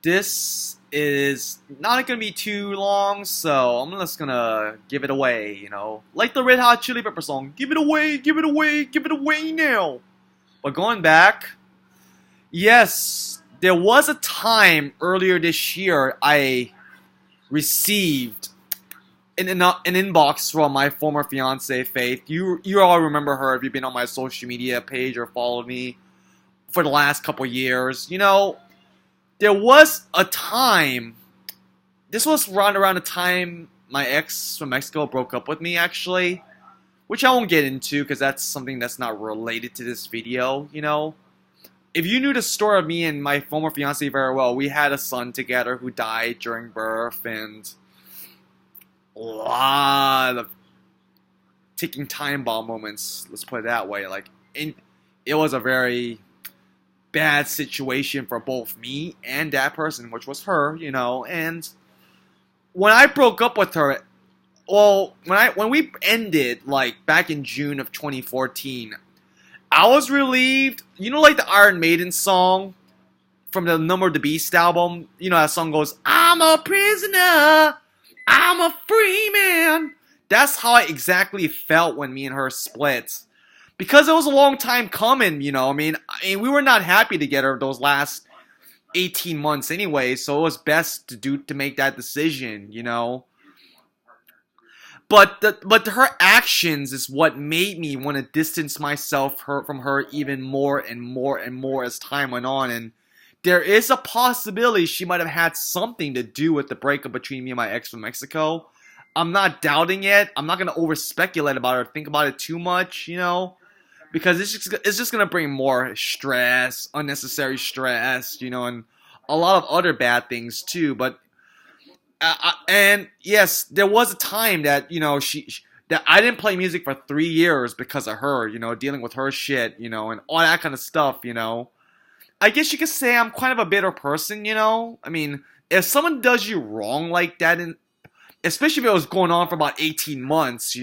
this is not gonna be too long, so I'm just gonna give it away, like the Red Hot Chili Pepper song, give it away, give it away, give it away now. But going back, yes, there was a time earlier this year I received an inbox from my former fiance Faith. You all remember her if you've been on my social media page or followed me for the last couple years. There was a time, this was around the time my ex from Mexico broke up with me, actually, which I won't get into because that's something that's not related to this video. If you knew the story of me and my former fiance very well, we had a son together who died during birth, and a lot of ticking time bomb moments, let's put it that way. It was a very bad situation for both me and that person, which was her, and when I broke up with her, when we ended, back in June of 2014, I was relieved. Like the Iron Maiden song from the Number of the Beast album, that song goes, I'm a prisoner, I'm a free man. That's how I exactly felt when me and her split. Because it was a long time coming, we were not happy together those last 18 months anyway, so it was best to make that decision, But her actions is what made me want to distance myself from her even more and more and more as time went on, and there is a possibility she might have had something to do with the breakup between me and my ex from Mexico. I'm not doubting it. I'm not going to over-speculate about it or think about it too much, because it's just going to bring more stress, unnecessary stress, and a lot of other bad things too. But and yes, there was a time that that I didn't play music for 3 years because of her, dealing with her shit, and all that kind of stuff, I guess you could say I'm kind of a bitter person, if someone does you wrong like that, and especially if it was going on for about 18 months,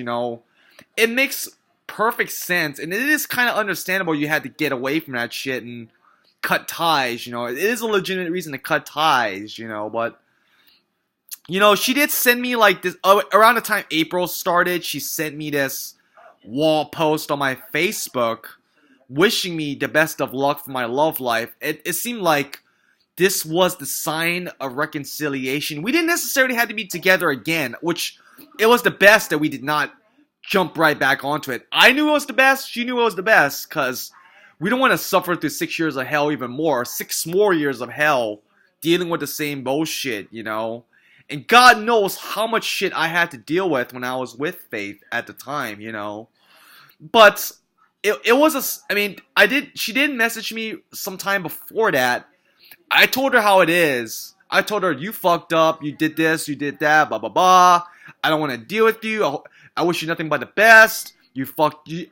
it makes perfect sense, and it is kind of understandable you had to get away from that shit and cut ties, it is a legitimate reason to cut ties, but she did send me this, around the time April started, she sent me this wall post on my Facebook wishing me the best of luck for my love life. It seemed like this was the sign of reconciliation. We didn't necessarily have to be together again, which it was the best that we did not jump right back onto it. I knew it was the best, she knew it was the best, because we don't want to suffer through 6 years of hell even more. 6 more years of hell dealing with the same bullshit, And God knows how much shit I had to deal with when I was with Faith at the time, But it was she did message me sometime before that. I told her how it is. I told her, you fucked up, you did this, you did that, blah, blah, blah. I don't want to deal with you. I wish you nothing but the best.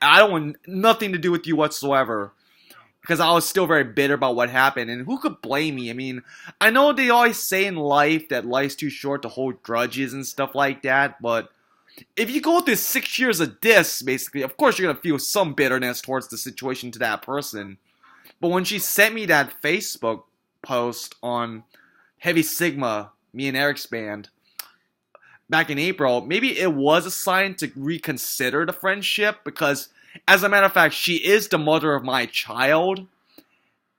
I don't want nothing to do with you whatsoever. Because I was still very bitter about what happened. And who could blame me? I know they always say in life that life's too short to hold grudges and stuff like that. But if you go through 6 years of this, basically, of course you're going to feel some bitterness towards the situation to that person. But when she sent me that Facebook post on Heavy Sigma, me and Eric's band, back in April, maybe it was a sign to reconsider the friendship, because as a matter of fact, she is the mother of my child,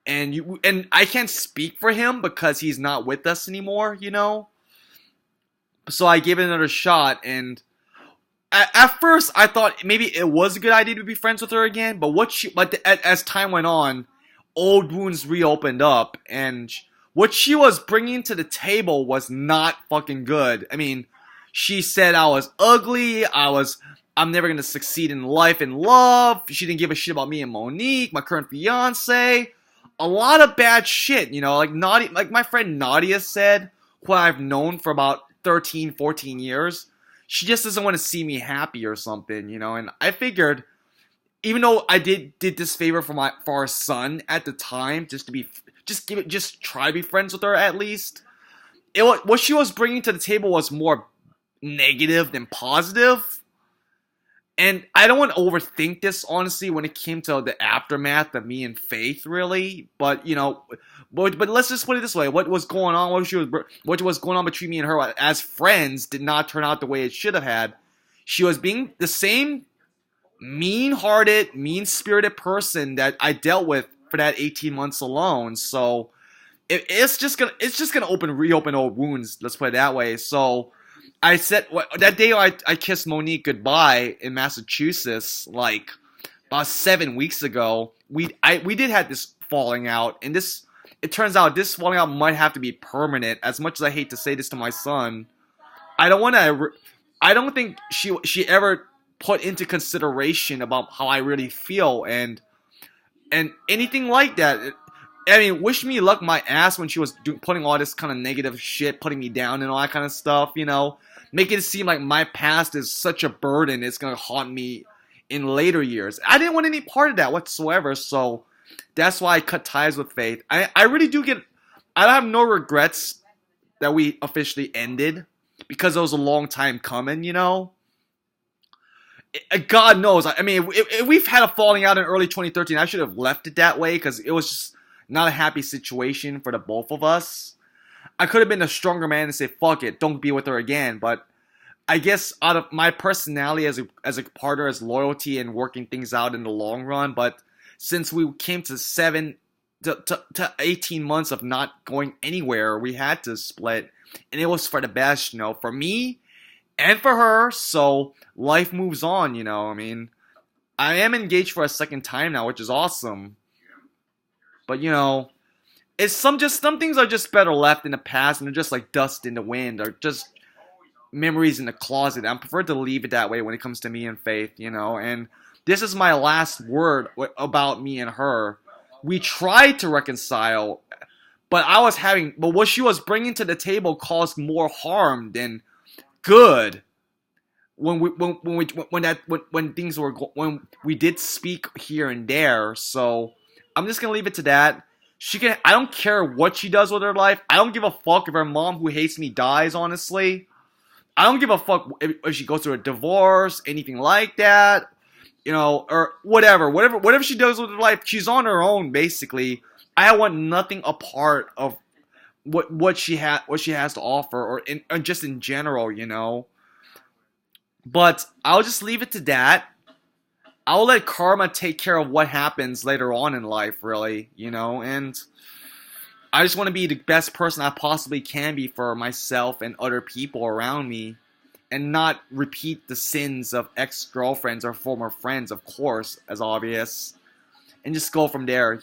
and I can't speak for him because he's not with us anymore, So I gave it another shot, and at first I thought maybe it was a good idea to be friends with her again, but as time went on, old wounds reopened up, and what she was bringing to the table was not fucking good. She said I was ugly, I'm never gonna succeed in life and love. She didn't give a shit about me and Monique, my current fiance. A lot of bad shit, like my friend Nadia said, who I've known for about 13, 14 years. She just doesn't want to see me happy or something, and I figured, even though I did this favor for our son at the time, just try to be friends with her at least. What she was bringing to the table was more negative than positive. And I don't want to overthink this, honestly, when it came to the aftermath of me and Faith, really. But but let's just put it this way: what was going on? What was going on between me and her as friends did not turn out the way it should have had. She was being the same mean-hearted, mean-spirited person that I dealt with for that 18 months alone. So it's just gonna reopen old wounds. Let's put it that way. So I said that day I kissed Monique goodbye in Massachusetts, like about 7 weeks ago. We did have this falling out, and this it turns out this falling out might have to be permanent. As much as I hate to say this to my son, I don't want to. I don't think she ever put into consideration about how I really feel and anything like that. I mean, wish me luck my ass when she was putting all this kind of negative shit, putting me down and all that kind of stuff, making it seem like my past is such a burden, it's gonna haunt me in later years. I didn't want any part of that whatsoever, so that's why I cut ties with Faith. I really do I have no regrets that we officially ended, because it was a long time coming. God knows. I mean, if we've had a falling out in early 2013, I should have left it that way, because it was just not a happy situation for the both of us. I could have been a stronger man and say, fuck it, don't be with her again. But I guess out of my personality as a partner, as loyalty and working things out in the long run. But since we came to 18 months of not going anywhere, we had to split. And it was for the best, for me and for her. So life moves on, I mean, I am engaged for a second time now, which is awesome. But it's some things are just better left in the past, and they're just like dust in the wind, or just memories in the closet. I prefer to leave it that way when it comes to me and Faith, and this is my last word about me and her. We tried to reconcile, but what she was bringing to the table caused more harm than good. When we did speak here and there, so I'm just gonna leave it to that. I don't care what she does with her life. I don't give a fuck if her mom, who hates me, dies, honestly. I don't give a fuck if she goes through a divorce, anything like that, or whatever she does with her life. She's on her own, basically. I want nothing a part of what she has to offer, or just in general. But I'll just leave it to that. I'll let karma take care of what happens later on in life, really, and I just want to be the best person I possibly can be for myself and other people around me, and not repeat the sins of ex-girlfriends or former friends, of course, as obvious, and just go from there.